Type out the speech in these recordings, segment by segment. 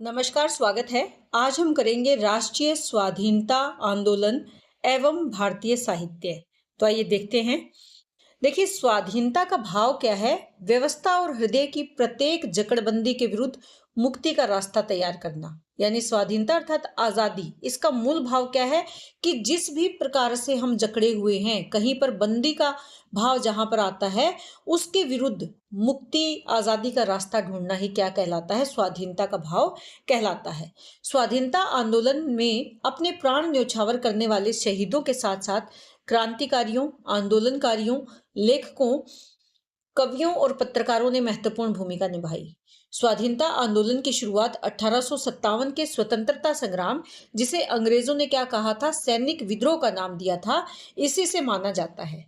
नमस्कार, स्वागत है। आज हम करेंगे राष्ट्रीय स्वाधीनता आंदोलन एवं भारतीय साहित्य। तो आइए देखते हैं। देखिए, स्वाधीनता का भाव क्या है? व्यवस्था और हृदय की प्रत्येक जकड़बंदी के विरुद्ध मुक्ति का रास्ता तैयार करना, यानी स्वाधीनता अर्थात आजादी। इसका मूल भाव क्या है कि जिस भी प्रकार से हम जकड़े हुए हैं, कहीं पर बंदी का भाव जहां पर आता है, उसके विरुद्ध मुक्ति आजादी का रास्ता ढूंढना ही क्या कहलाता है? स्वाधीनता का भाव कहलाता है। स्वाधीनता आंदोलन में अपने प्राण न्यौछावर करने वाले शहीदों के साथ साथ क्रांतिकारियों, आंदोलनकारियों, लेखकों, कवियों और पत्रकारों ने महत्वपूर्ण भूमिका निभाई। स्वाधीनता आंदोलन की शुरुआत 1857 के स्वतंत्रता संग्राम, जिसे अंग्रेजों ने क्या कहा था, सैनिक विद्रोह का नाम दिया था, इसी से माना जाता है।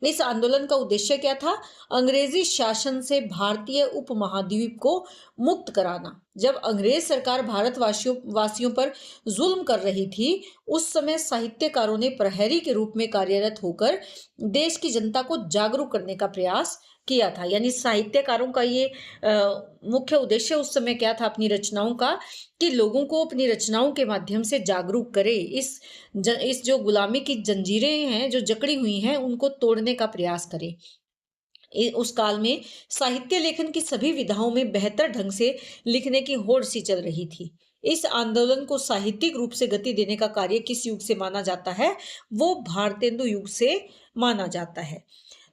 इस आंदोलन का उद्देश्य क्या था? अंग्रेजी शासन से भारतीय उपमहाद्वीप को मुक्त कराना। जब अंग्रेज सरकार भारतवासियों वासियों पर जुल्म कर रही थी, उस समय साहित्यकारों ने प्रहरी के रूप में कार्यरत होकर देश की जनता को जागरूक करने का प्रयास किया था। यानी साहित्यकारों का ये मुख्य उद्देश्य उस समय क्या था अपनी रचनाओं का, कि लोगों को अपनी रचनाओं के माध्यम से जागरूक करे। इस जो गुलामी की जंजीरें हैं, जो जकड़ी हुई हैं, उनको तोड़ने का प्रयास करे। उस काल में साहित्य लेखन की सभी विधाओं में बेहतर ढंग से लिखने की होड़ सी चल रही थी। इस आंदोलन को साहित्यिक रूप से गति देने का कार्य किस युग से माना जाता है? वो भारतेंदु युग से माना जाता है।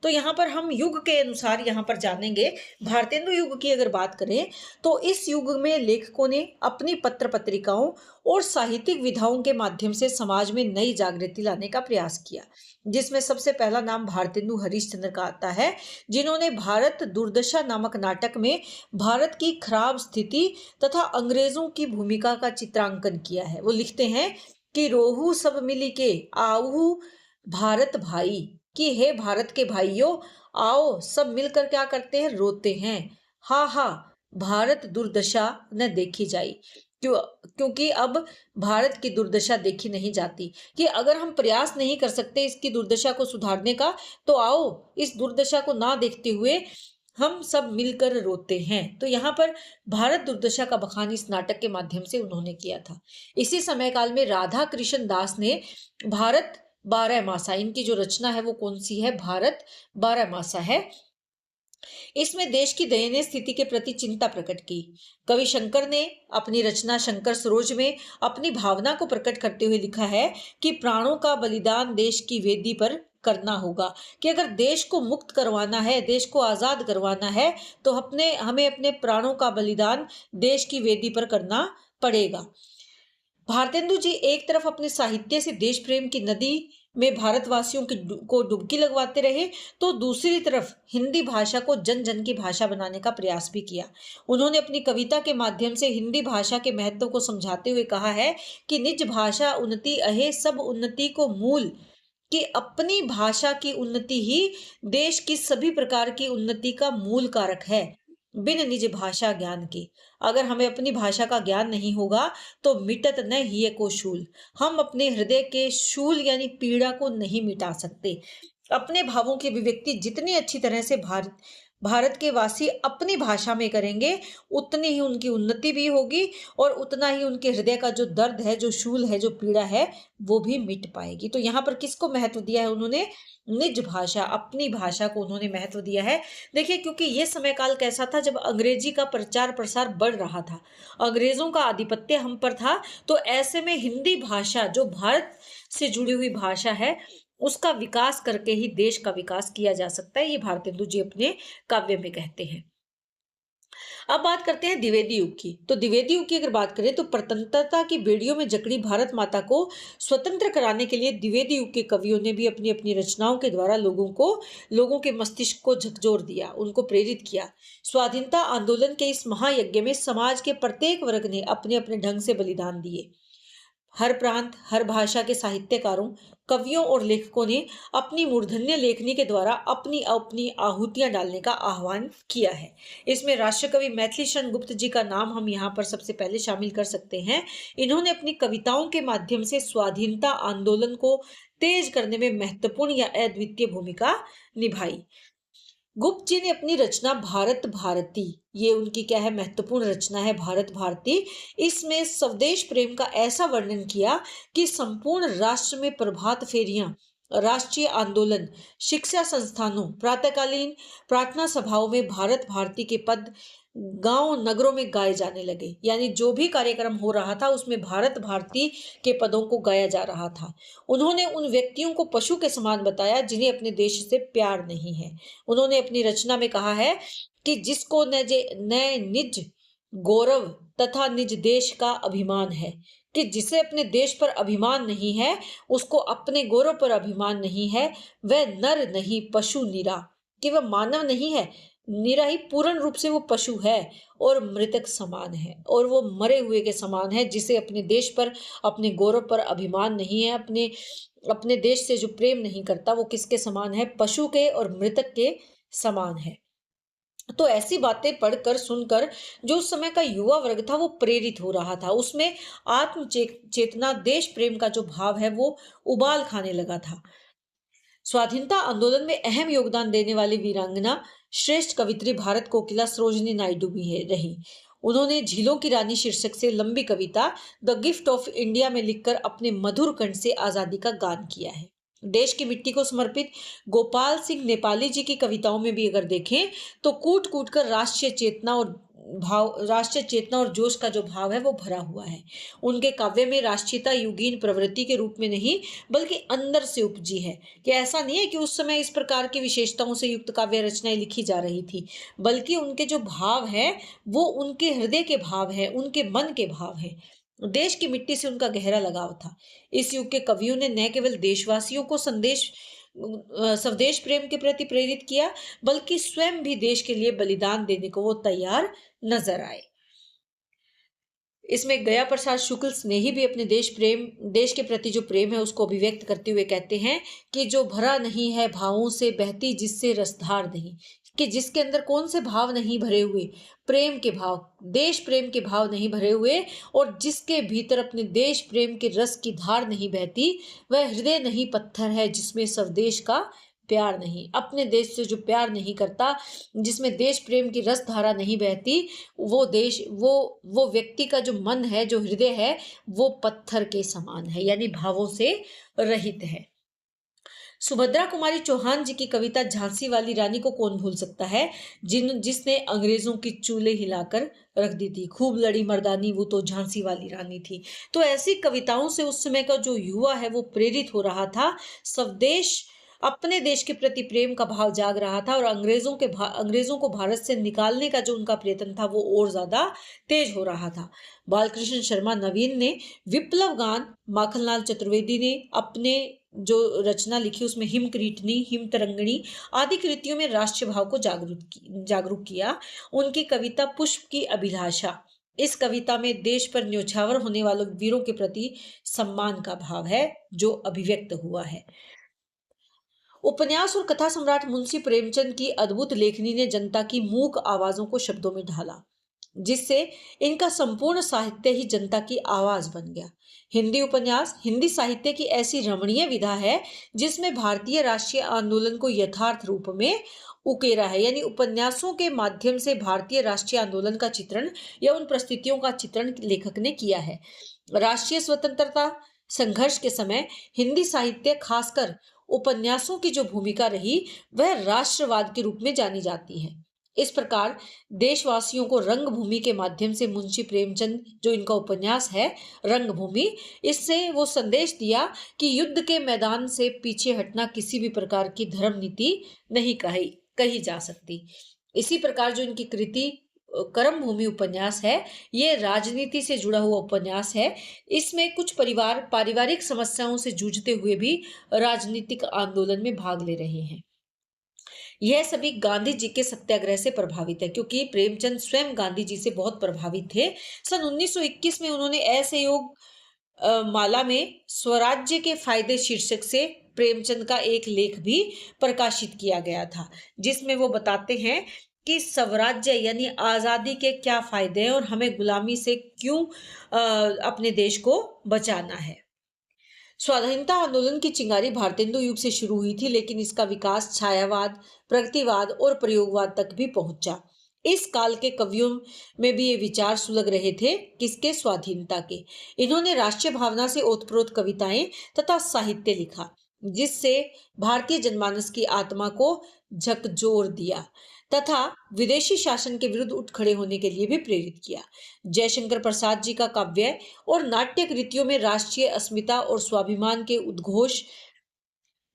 तो यहाँ पर हम युग के अनुसार यहाँ पर जानेंगे। भारतेंदु युग की अगर बात करें तो इस युग में लेखकों ने अपनी पत्र पत्रिकाओं और साहित्यिक विधाओं के माध्यम से समाज में नई जागृति लाने का प्रयास किया, जिसमें सबसे पहला नाम भारतेंदु हरिश्चंद्र का आता है, जिन्होंने भारत दुर्दशा नामक नाटक में भारत की खराब स्थिति तथा अंग्रेजों की भूमिका का चित्रांकन किया है। वो लिखते हैं कि रोहू सब मिली के आहू भारत भाई, कि हे भारत के भाइयों, आओ सब मिलकर क्या करते हैं? रोते हैं। हा हा भारत दुर्दशा न देखी जाई। क्योंकि अब भारत की दुर्दशा देखी नहीं जाती, कि अगर हम प्रयास नहीं कर सकते इसकी दुर्दशा को सुधारने का, तो आओ इस दुर्दशा को ना देखते हुए हम सब मिलकर रोते हैं। तो यहाँ पर भारत दुर्दशा का बखान इस नाटक के माध्यम से उन्होंने किया था। इसी समय काल में राधा कृष्ण दास ने भारत 12 मासा, इनकी जो रचना है वो कौन सी है? भारत 12 मासा है। इसमें देश की दयनीय स्थिति के प्रति चिंता प्रकट की। कवि शंकर ने अपनी रचना शंकर सरोज में अपनी भावना को प्रकट करते हुए लिखा है कि प्राणों का बलिदान देश की वेदी पर करना होगा, कि अगर देश को मुक्त करवाना है, देश को आजाद करवाना है, तो हमें अपने प्राणों का बलिदान देश की वेदी पर करना पड़ेगा। भारतेंदु जी एक तरफ अपने साहित्य से देश प्रेम की नदी में भारतवासियों को डुबकी लगवाते रहे, तो दूसरी तरफ हिंदी भाषा को जन जन की भाषा बनाने का प्रयास भी किया। उन्होंने अपनी कविता के माध्यम से हिंदी भाषा के महत्व को समझाते हुए कहा है कि निज भाषा उन्नति अहे सब उन्नति को मूल, कि अपनी भाषा की उन्नति ही देश की सभी प्रकार की उन्नति का मूल कारक है, बिन निज भाषा ज्ञान के। अगर हमें अपनी भाषा का ज्ञान नहीं होगा तो मिटत न हिय को शूल, हम अपने हृदय के शूल यानी पीड़ा को नहीं मिटा सकते। अपने भावों की अभिव्यक्ति जितनी अच्छी तरह से भारत के वासी अपनी भाषा में करेंगे, उतनी ही उनकी उन्नति भी होगी और उतना ही उनके हृदय का जो दर्द है, जो शूल है, जो पीड़ा है, वो भी मिट पाएगी। तो यहाँ पर किसको महत्व दिया है उन्होंने? निज भाषा, अपनी भाषा को उन्होंने महत्व दिया है। देखिए, क्योंकि ये समय काल कैसा था जब अंग्रेजी का प्रचार प्रसार बढ़ रहा था, अंग्रेजों का आधिपत्य हम पर था, तो ऐसे में हिंदी भाषा जो भारत से जुड़ी हुई भाषा है, उसका विकास करके ही देश का विकास किया जा सकता है। ये भारतेंदु जी अपने काव्य में कहते हैं। अब बात करते हैं द्विवेदी युग की। तो द्विवेदी युग की अगर बात करें तो प्रतंत्रता की बेड़ियों में जकड़ी भारत माता को स्वतंत्र कराने के लिए द्विवेदी युग के कवियों ने भी अपनी अपनी रचनाओं के द्वारा लोगों के मस्तिष्क को झकझोर दिया, उनको प्रेरित किया। स्वाधीनता आंदोलन के इस महायज्ञ में समाज के प्रत्येक वर्ग ने अपने अपने ढंग से बलिदान दिए। हर प्रांत, हर भाषा के साहित्यकारों, कवियों और लेखकों ने अपनी मूर्धन्य लेखनी के द्वारा अपनी अपनी आहुतियां डालने का आह्वान किया है। इसमें राष्ट्रकवि मैथिली शरण गुप्त जी का नाम हम यहाँ पर सबसे पहले शामिल कर सकते हैं। इन्होंने अपनी कविताओं के माध्यम से स्वाधीनता आंदोलन को तेज करने में महत्वपूर्ण या अद्वितीय भूमिका निभाई। गुप्त जी ने अपनी रचना भारत भारती, ये उनकी क्या है, महत्वपूर्ण रचना है भारत भारती। इसमें स्वदेश प्रेम का ऐसा वर्णन किया कि संपूर्ण राष्ट्र में प्रभात फेरियां, राष्ट्रीय आंदोलन, शिक्षा संस्थानों, प्रातःकालीन प्रार्थना सभाओं में भारत भारती के पद गांव नगरों में गाए जाने लगे। यानी जो भी कार्यक्रम हो रहा था उसमें भारत भारती के पदों को गाया जा रहा था। उन्होंने उन व्यक्तियों को पशु के समान बताया जिन्हें अपने देश से प्यार नहीं है। उन्होंने अपनी रचना में कहा है कि जिसको न निज गौरव तथा निज देश का अभिमान है, कि जिसे अपने देश पर अभिमान नहीं है, उसको अपने गौरव पर अभिमान नहीं है, वह नर नहीं पशु निरा, कि वह मानव नहीं है, निरा ही पूर्ण रूप से वो पशु है और मृतक समान है, और वो मरे हुए के समान है। जिसे अपने देश पर, अपने गौरव पर अभिमान नहीं है, अपने अपने देश से जो प्रेम नहीं करता, वो किसके समान है, पशु के और मृतक के समान है। तो ऐसी बातें पढ़कर सुनकर जो उस समय का युवा वर्ग था वो प्रेरित हो रहा था। उसमें आत्म चेतना, देश प्रेम का जो भाव है वो उबाल खाने लगा था। स्वाधीनता आंदोलन में अहम योगदान देने वाली वीरांगना, श्रेष्ठ कवित्री भारत कोकिला सरोजिनी नायडू भी रही। उन्होंने झीलों की रानी शीर्षक से लंबी कविता द गिफ्ट ऑफ इंडिया में लिखकर अपने मधुर कंठ से आजादी का गान किया है। देश की मिट्टी को समर्पित गोपाल सिंह नेपाली जी की कविताओं में भी अगर देखें तो कूट कूट कर राष्ट्रीय चेतना और जोश का जो भाव है वो भरा हुआ है। उनके काव्य में राष्ट्रीयता युगीन प्रवृत्ति के रूप में नहीं बल्कि अंदर से उपजी है। कि ऐसा नहीं है कि उस समय इस प्रकार की विशेषताओं से युक्त काव्य रचनाएं लिखी जा रही थी, बल्कि उनके जो भाव है वो उनके हृदय के भाव है, उनके मन के भाव है। देश की मिट्टी से उनका गहरा लगाव था। इस युग के कवियों ने न केवल देशवासियों को स्वदेश प्रेम के प्रति प्रेरित किया, बल्कि स्वयं भी देश के लिए बलिदान देने को वो तैयार नजर आए। इसमें गया प्रसाद शुक्ल स्नेही भी अपने देश के प्रति जो प्रेम है उसको अभिव्यक्त करते हुए कहते हैं कि जो भरा नहीं है भावों से, बहती जिससे रसधार नहीं। कि जिसके अंदर कौन से भाव नहीं भरे हुए, प्रेम के भाव, देश प्रेम के भाव नहीं भरे हुए, और जिसके भीतर अपने देश प्रेम के रस की धार नहीं बहती, वह हृदय नहीं पत्थर है जिसमें स्वदेश का प्यार नहीं। अपने देश से जो प्यार नहीं करता, जिसमें देश प्रेम की रस धारा नहीं बहती, वो व्यक्ति का जो मन है, जो हृदय है, वो पत्थर के समान है, यानी भावों से रहित है। सुभद्रा कुमारी चौहान जी की कविता झांसी वाली रानी को कौन भूल सकता है, जिसने अंग्रेजों की चूल्हे हिलाकर रख दी थी। खूब लड़ी मर्दानी वो तो झांसी वाली रानी थी। तो ऐसी कविताओं से उस समय का जो युवा है वो प्रेरित हो रहा था। स्वदेश, अपने देश के प्रति प्रेम का भाव जाग रहा था, और अंग्रेजों को भारत से निकालने का जो उनका प्रयत्न था वो और ज्यादा तेज हो रहा था। बालकृष्ण शर्मा नवीन ने विप्लव गान, माखनलाल चतुर्वेदी ने अपने जो रचना लिखी उसमें हिम क्रीटनी, हिम तरंगिणी आदि कृतियों में राष्ट्रीय भाव को जागरूक किया। उनकी कविता पुष्प की अभिलाषा, इस कविता में देश पर न्योछावर होने वालों वीरों के प्रति सम्मान का भाव है जो अभिव्यक्त हुआ है। उपन्यास और कथा सम्राट मुंशी प्रेमचंद की अद्भुत लेखनी ने जनता की मूक आवाजों को शब्दों में ढाला, जिससे इनका संपूर्ण साहित्य ही जनता की आवाज बन गया। हिंदी उपन्यास हिंदी साहित्य की ऐसी रमणीय विधा है जिसमें भारतीय राष्ट्रीय आंदोलन को यथार्थ रूप में उकेरा है। यानी उपन्यासों के माध्यम से भारतीय राष्ट्रीय आंदोलन का चित्रण या उन परिस्थितियों का चित्रण लेखक ने किया है। राष्ट्रीय स्वतंत्रता संघर्ष के समय हिंदी साहित्य, खासकर उपन्यासों की जो भूमिका रही, वह राष्ट्रवाद के रूप में जानी जाती है। इस प्रकार देशवासियों को रंगभूमि के माध्यम से मुंशी प्रेमचंद, जो इनका उपन्यास है रंगभूमि, इससे वो संदेश दिया कि युद्ध के मैदान से पीछे हटना किसी भी प्रकार की धर्म नीति नहीं कही जा सकती। इसी प्रकार जो इनकी कृति कर्म भूमि उपन्यास है, ये राजनीति से जुड़ा हुआ उपन्यास है। इसमें कुछ पारिवारिक समस्याओं से जूझते हुए भी राजनीतिक आंदोलन में भाग ले रहे हैं। यह सभी गांधी जी के सत्याग्रह से प्रभावित है, क्योंकि प्रेमचंद स्वयं गांधी जी से बहुत प्रभावित थे। सन 1921 में उन्होंने असहयोग माला में स्वराज्य के फायदे शीर्षक से प्रेमचंद का एक लेख भी प्रकाशित किया गया था, जिसमें वो बताते हैं कि स्वराज्य यानी आजादी के क्या फायदे हैं और हमें गुलामी से क्यों अपने देश को बचाना है। स्वाधीनता आंदोलन की चिंगारी भारतेंदु युग से शुरू हुई थी, लेकिन इसका विकास छायावाद, प्रगतिवाद और प्रयोगवाद तक भी पहुंचा। इस काल के कवियों में भी ये विचार सुलग रहे थे, किसके? स्वाधीनता के। इन्होंने राष्ट्रीय भावना से ओतप्रोत कविताएं तथा साहित्य लिखा, जिससे भारतीय जनमानस की आत्मा को झकझोर दिया तथा विदेशी शासन के विरुद्ध उठ खड़े होने के लिए भी प्रेरित किया। जयशंकर प्रसाद जी का काव्य और नाट्य कृतियों में राष्ट्रीय अस्मिता और स्वाभिमान के उद्घोष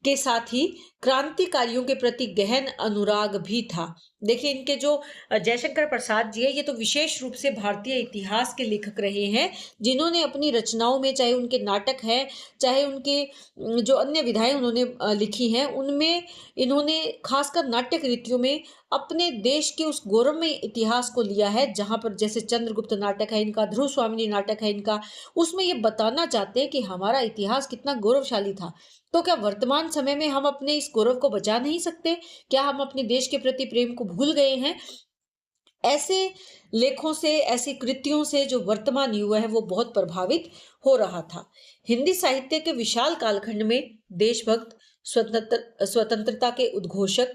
के साथ ही क्रांतिकारियों के प्रति गहन अनुराग भी था। देखिए, इनके जो जयशंकर प्रसाद जी है, ये तो विशेष रूप से भारतीय इतिहास के लेखक रहे हैं, जिन्होंने अपनी रचनाओं में, चाहे उनके नाटक है, चाहे उनके जो अन्य विधाएं उन्होंने लिखी हैं, उनमें इन्होंने खासकर नाट्य कृतियों में अपने देश के उस गौरवमय इतिहास को लिया है। जहां पर जैसे चंद्रगुप्त नाटक है इनका, ध्रुव स्वामिनी नाटक है इनका, उसमें ये बताना चाहते हैं कि हमारा इतिहास कितना गौरवशाली था। तो क्या वर्तमान समय में हम अपने इस गौरव को बचा नहीं सकते? क्या हम अपने देश के प्रति प्रेम को भूल गए हैं? ऐसे लेखों से, ऐसी कृतियों से जो वर्तमान युवा है वो बहुत प्रभावित हो रहा था। हिंदी साहित्य के विशाल कालखंड में देशभक्त, स्वतंत्रता के उद्घोषक,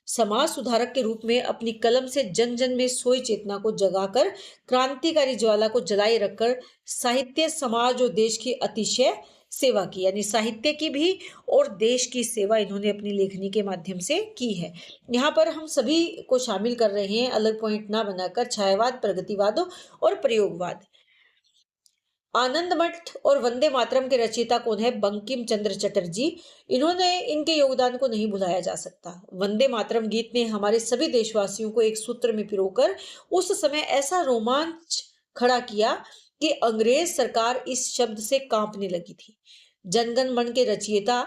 समाज सुधारक के रूप में अपनी कलम से जन जन में सोई चेतना को जगाकर, क्रांतिकारी ज्वाला को जलाए रखकर साहित्य, समाज और देश की अतिशय सेवा की। यानी साहित्य की भी और देश की सेवा इन्होंने अपनी लेखनी के माध्यम से की है। यहाँ पर हम सभी को शामिल कर रहे हैं, अलग पॉइंट ना बनाकर, छायावाद, प्रगतिवाद और प्रयोगवाद। आनंद मठ और वंदे मातरम के रचयिता कौन है? बंकिम चंद्र चटर्जी। इन्होंने, इनके योगदान को नहीं भुलाया जा सकता। वंदे मातरम गीत ने हमारे सभी देशवासियों को एक सूत्र में पिरोकर उस समय ऐसा रोमांच खड़ा किया कि अंग्रेज सरकार इस शब्द से कांपने लगी थी। जनगण मन के रचयिता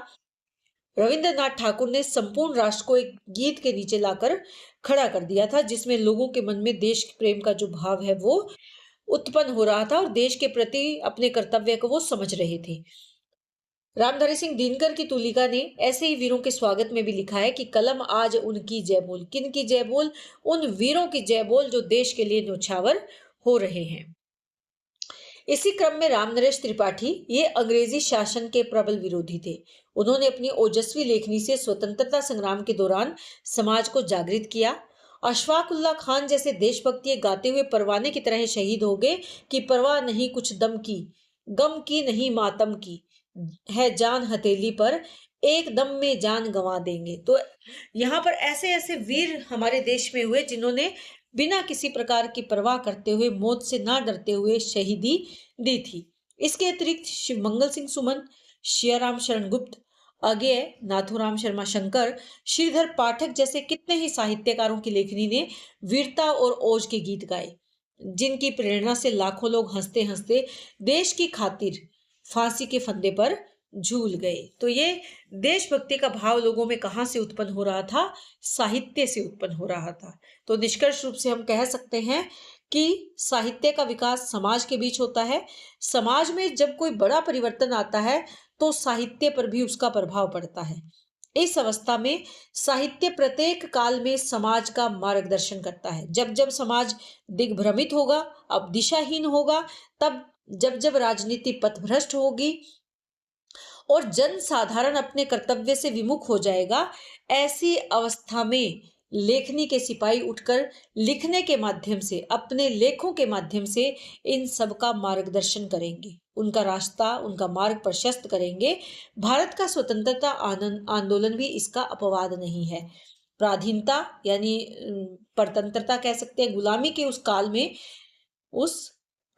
रविंद्रनाथ ठाकुर ने संपूर्ण राष्ट्र को एक गीत के नीचे लाकर खड़ा कर दिया था, जिसमें लोगों के मन में देश प्रेम का जो भाव है वो उत्पन्न हो रहा था और देश के प्रति अपने कर्तव्य को वो समझ रहे थे। रामधारी सिंह दिनकर की तुलिका ने ऐसे ही वीरों के स्वागत में भी लिखा है कि कलम आज उनकी जय बोल। किन की जय बोल? उन वीरों की जय बोल जो देश के लिए न्योछावर हो रहे हैं। इसी क्रम में रामनरेश त्रिपाठी, ये अंग्रेजी शासन के प्रबल विरोधी थे। उन्होंने अपनी ओजस्वी लेखनी से स्वतंत्रता संग्राम के दौरान समाज को जागृत किया। अशफाक उल्लाह खान जैसे देशभक्ति गाते हुए परवाने की तरह शहीद हो गए कि परवाह नहीं कुछ दम की, गम की नहीं मातम की, है जान हथेली पर, एक दम में जान गंवा देंगे। तो यहाँ पर ऐसे ऐसे वीर हमारे देश में हुए जिन्होंने बिना किसी प्रकार की परवाह करते हुए, मौत से ना डरते हुए शहीदी दी थी। इसके अतिरिक्त शिव मंगल सिंह सुमन, शियाराम शरण गुप्त, अगेय, नाथूराम शर्मा शंकर, श्रीधर पाठक जैसे कितने ही साहित्यकारों की लेखनी ने वीरता और ओज के गीत गाए, जिनकी प्रेरणा से लाखों लोग हंसते हंसते देश की खातिर फांसी के फंदे पर झूल गए। तो ये देशभक्ति का भाव लोगों में कहां से उत्पन्न हो रहा था? साहित्य से उत्पन्न हो रहा था। तो निष्कर्ष रूप से हम कह सकते हैं कि साहित्य का विकास समाज के बीच होता है। समाज में जब कोई बड़ा परिवर्तन आता है तो साहित्य पर भी उसका प्रभाव पड़ता है। इस अवस्था में साहित्य प्रत्येक काल में समाज का मार्गदर्शन करता है। जब जब समाज दिग्भ्रमित होगा, अब दिशाहीन होगा, तब जब जब राजनीति पथभ्रष्ट होगी और जन साधारण अपने कर्तव्य से विमुख हो जाएगा, ऐसी अवस्था में लेखनी के सिपाही उठकर लिखने के माध्यम से, अपने लेखों के माध्यम से इन सब का मार्गदर्शन करेंगे, उनका रास्ता, उनका मार्ग प्रशस्त करेंगे। भारत का स्वतंत्रता आंदोलन भी इसका अपवाद नहीं है। पराधीनता यानी परतंत्रता कह सकते हैं, गुलामी के उस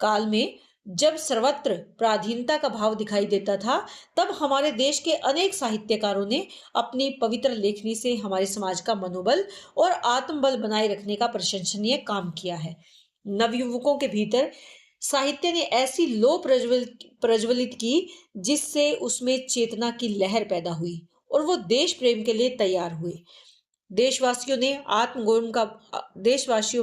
काल में जब सर्वत्र पराधीनता का भाव दिखाई देता था, तब हमारे देश के अनेक साहित्यकारों ने अपनी पवित्र लेखनी से हमारे समाज का मनोबल और आत्मबल बनाए रखने का प्रशंसनीय काम किया है। नवयुवकों के भीतर साहित्य ने ऐसी लो प्रज्वलित की जिससे उसमें चेतना की लहर पैदा हुई और वो देश प्रेम के लिए तैयार हुए। देशवासियों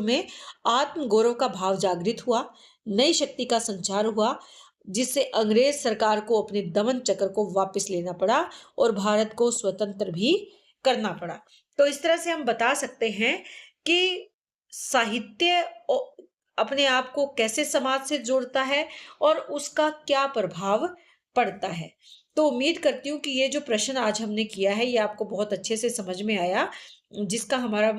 में आत्मगौरव का भाव जागृत हुआ, नई शक्ति का संचार हुआ, जिससे अंग्रेज सरकार को अपने दमन चक्र को वापस लेना पड़ा और भारत को स्वतंत्र भी करना पड़ा। तो इस तरह से हम बता सकते हैं कि साहित्य अपने आप को कैसे समाज से जोड़ता है और उसका क्या प्रभाव पड़ता है। तो उम्मीद करती हूँ कि ये जो प्रश्न आज हमने किया है ये आपको बहुत अच्छे से समझ में आया, जिसका हमारा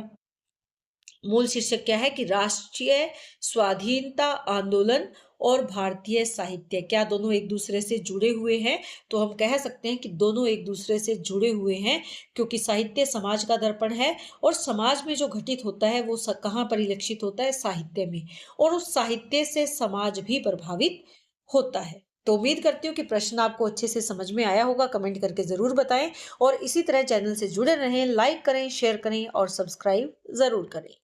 मूल शीर्षक क्या है कि राष्ट्रीय स्वाधीनता आंदोलन और भारतीय साहित्य क्या दोनों एक दूसरे से जुड़े हुए हैं। तो हम कह सकते हैं कि दोनों एक दूसरे से जुड़े हुए हैं, क्योंकि साहित्य समाज का दर्पण है और समाज में जो घटित होता है वो कहाँ परिलक्षित होता है, साहित्य में, और उस साहित्य से समाज भी प्रभावित होता है। तो उम्मीद करती हूँ कि प्रश्न आपको अच्छे से समझ में आया होगा। कमेंट करके जरूर बताएं और इसी तरह चैनल से जुड़े रहें, लाइक करें, शेयर करें और सब्सक्राइब जरूर करें।